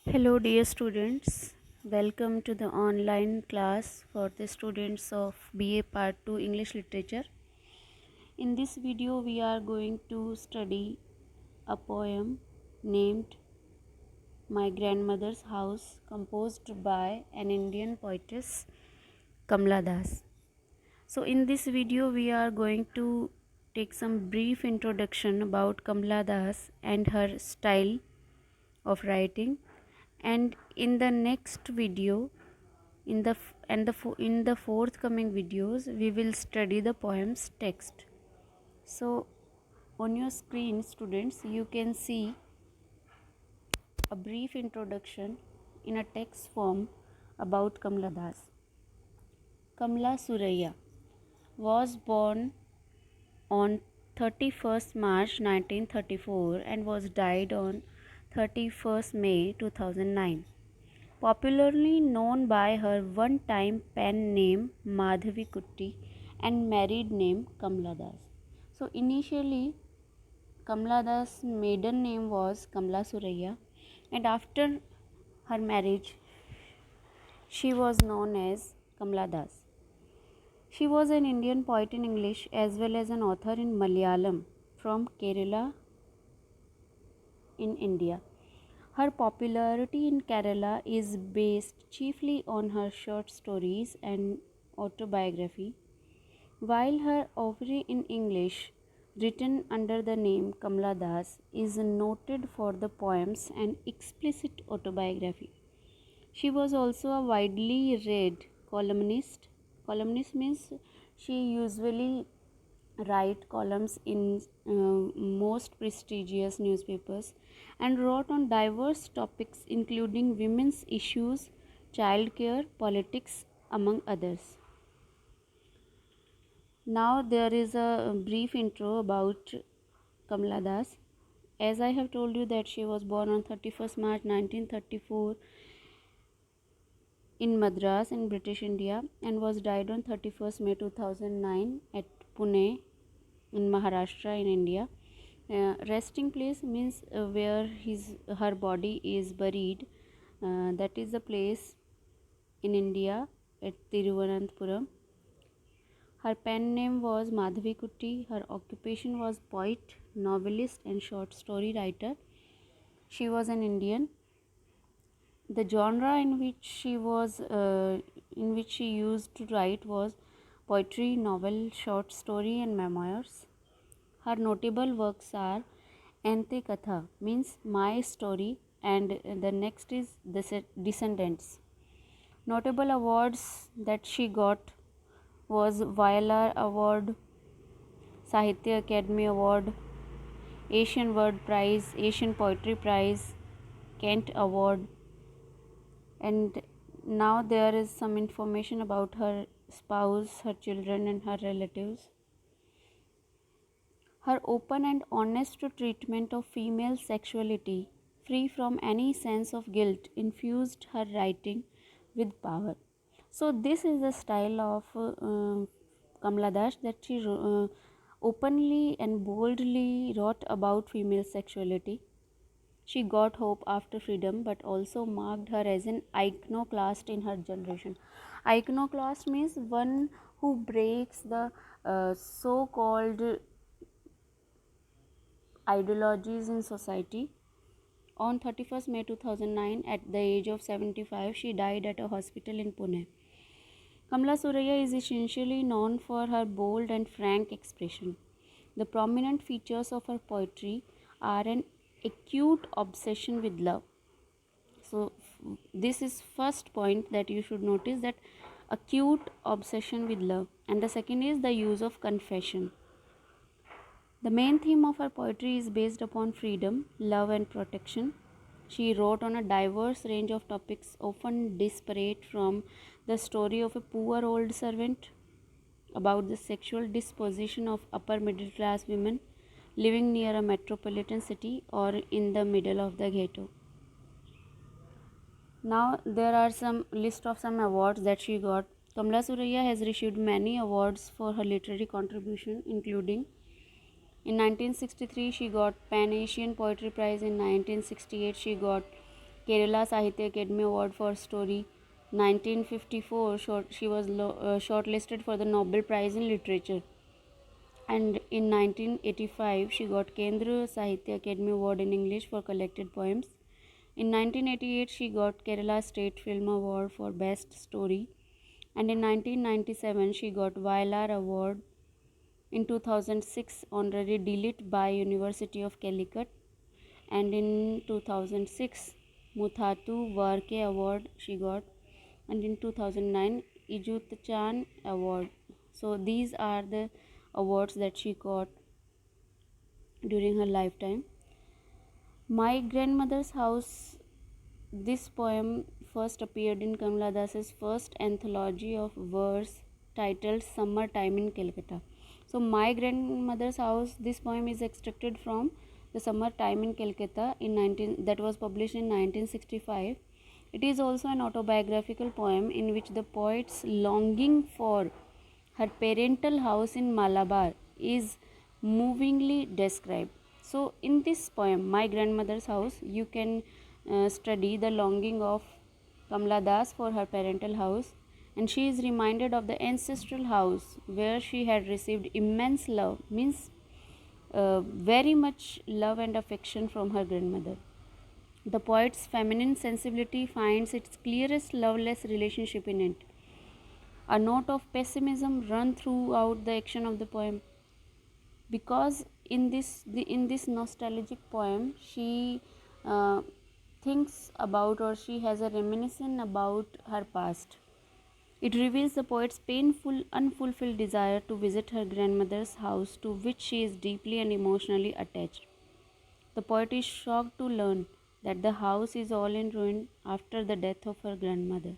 Hello, dear students. Welcome to the online class for the students of BA Part 2 English Literature. In this video, we are going to study a poem named My Grandmother's House, composed by an Indian poetess, Kamla Das. So, in this video, we are going to take some brief introduction about Kamla Das and her style of writing, and in the next video in the forthcoming videos we will study the poem's text. So on your screen, students, you can see a brief introduction in a text form about Kamla Das. Kamla Suraiya was born on 31st March 1934 and was died on 31st May 2009. Popularly known by her one-time pen name Madhavi Kutti and married name Kamla Das. So initially Kamla Das' maiden name was Kamla Suraiya, and after her marriage she was known as Kamla Das. She was an Indian poet in English as well as an author in Malayalam from Kerala in India. Her popularity in Kerala is based chiefly on her short stories and autobiography, while her oeuvre in English, written under the name Kamla Das, is noted for the poems and explicit autobiography. She was also a widely read columnist. Columnist means she usually write columns in most prestigious newspapers and wrote on diverse topics including women's issues, childcare, politics, among others. Now there is a brief intro about Kamla Das. As I have told you that she was born on 31st March 1934 in Madras in British India and was died on 31st May 2009 at Pune in Maharashtra in India. Resting place means where her body is buried. That is the place in India at Tiruvananthapuram. Her pen name was Madhavi Kutti. Her occupation was poet, novelist, and short story writer. She was an Indian. The genre in which she used to write was poetry, novel, short story, and memoirs. Her notable works are Ante Katha, means my story, and the next is Descendants. Notable awards that she got was Violar Award, Sahitya Academy Award, Asian Word Prize, Asian Poetry Prize, Kent Award. And now there is some information about her spouse, her children, and her relatives. Her open and honest treatment of female sexuality, free from any sense of guilt, infused her writing with power. So this is the style of Kamla Das, that she openly and boldly wrote about female sexuality. She got hope after freedom, but also marked her as an iconoclast in her generation. Iconoclast means one who breaks the so-called ideologies in society. On 31st May 2009, at the age of 75, she died at a hospital in Pune. Kamla Suraiya is essentially known for her bold and frank expression. The prominent features of her poetry are an acute obsession with love. So this is first point that you should notice, that acute obsession with love, and the second is the use of confession. The main theme of her poetry is based upon freedom, love, and protection. She wrote on a diverse range of topics, often disparate, from the story of a poor old servant about the sexual disposition of upper middle class women living near a metropolitan city or in the middle of the ghetto. Now there are some list of some awards that she got. Kamla Suraiya has received many awards for her literary contribution, including in 1963 she got Pan Asian Poetry Prize. In 1968 she got Kerala Sahitya Academy Award for Story. 1954, she was shortlisted for the Nobel Prize in Literature. And in 1985, she got Kendra Sahitya Academy Award in English for collected poems. In 1988, she got Kerala State Film Award for Best Story. And in 1997, she got Vailar Award. In 2006, honorary D.Litt by University of Calicut. And in 2006, Muthatu Warke Award she got. And in 2009, Ijutchan Award. So these are the awards that she got during her lifetime. My Grandmother's House. This poem first appeared in Kamala Das's first anthology of verse titled Summer Time in Calcutta. So, My Grandmother's House, this poem is extracted from the Summer Time in Calcutta that was published in 1965. It is also an autobiographical poem in which the poet's longing for her parental house in Malabar is movingly described. So, in this poem, My Grandmother's House, you can study the longing of Kamala Das for her parental house, and she is reminded of the ancestral house where she had received immense love, means very much love and affection from her grandmother. The poet's feminine sensibility finds its clearest loveless relationship in it. A note of pessimism runs throughout the action of the poem, because in this nostalgic poem she uh, thinks about, or she has a reminiscence about her past. It reveals the poet's painful, unfulfilled desire to visit her grandmother's house, to which she is deeply and emotionally attached. The poet is shocked to learn that the house is all in ruin after the death of her grandmother.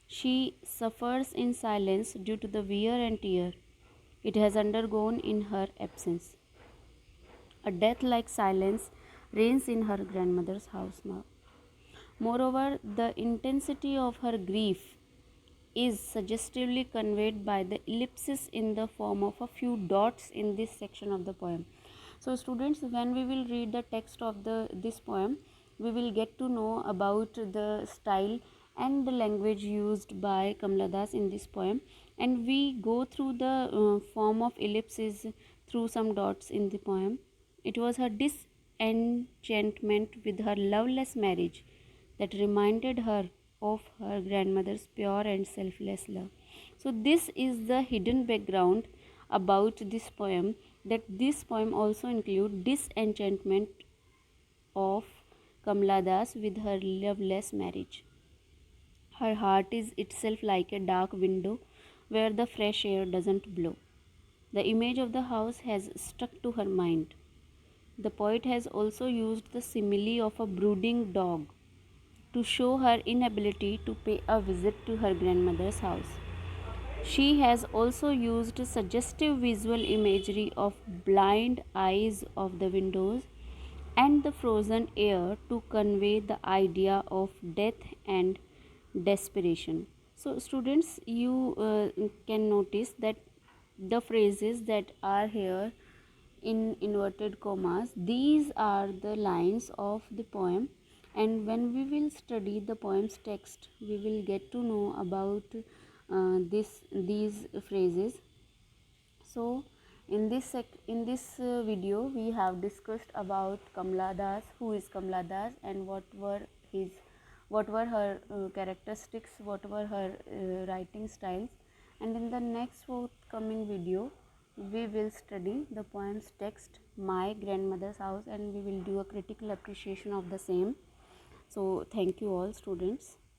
She suffers in silence due to the wear and tear it has undergone in her absence. A death like silence reigns in her grandmother's house now. Moreover, the intensity of her grief is suggestively conveyed by the ellipsis in the form of a few dots in this section of the poem. So students, when we will read the text of this poem, we will get to know about the style and the language used by Kamala Das in this poem, and we go through the form of ellipses through some dots in the poem. It was her disenchantment with her loveless marriage that reminded her of her grandmother's pure and selfless love. So this is the hidden background about this poem, that this poem also includes disenchantment of Kamala Das with her loveless marriage. Her heart is itself like a dark window where the fresh air doesn't blow. The image of the house has stuck to her mind. The poet has also used the simile of a brooding dog to show her inability to pay a visit to her grandmother's house. She has also used suggestive visual imagery of blind eyes of the windows and the frozen air to convey the idea of death and desperation. So students, you can notice that the phrases that are here in inverted commas, these are the lines of the poem, and when we will study the poem's text, we will get to know about these phrases. So in this video we have discussed about Kamala Das, who is Kamala Das, and what were her characteristics, what were her writing styles. And in the next forthcoming video we will study the poem's text, My Grandmother's House, and we will do a critical appreciation of the same. So thank you all students.